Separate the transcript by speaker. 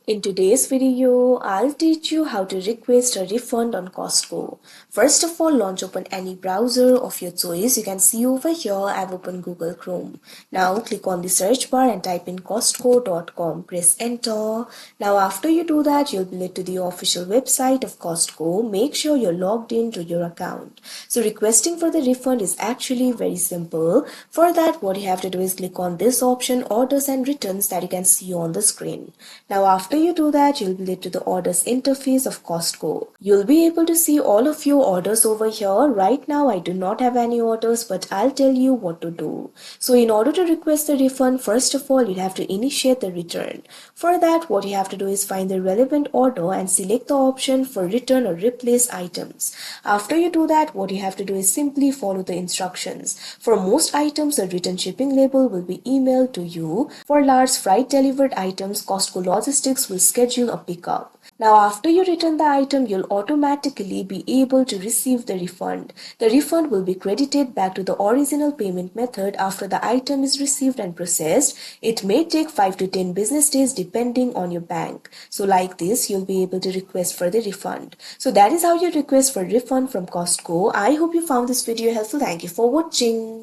Speaker 1: In today's video, I'll teach you how to request a refund on Costco. First of all, launch open any browser of your choice. You can see over here I've opened Google Chrome. Now click on the search bar and type in costco.com. Press enter. Now after you do that, you'll be led to the official website of Costco. Make sure you're logged into your account. So requesting for the refund is actually very simple. For that, what you have to do is click on this option, orders and returns, that you can see on the screen. Now after you do that, you'll be led to the orders interface of Costco. You'll be able to see all of your orders over here. Right now I do not have any orders, but I'll tell you what to do. So in order to request the refund, first of all, you have to initiate the return. For that, what you have to do is find the relevant order and select the option for return or replace items. After you do that, what you have to do is simply follow the instructions. For most items, a return shipping label will be emailed to you. For large freight delivered items, Costco Logistics will schedule a pickup. Now after you return the item, you'll automatically be able to receive the refund. The refund will be credited back to the original payment method after the item is received and processed. It may take 5 to 10 business days depending on your bank. So like this, you'll be able to request for the refund. So that is how you request for refund from Costco. I hope you found this video helpful. Thank you for watching.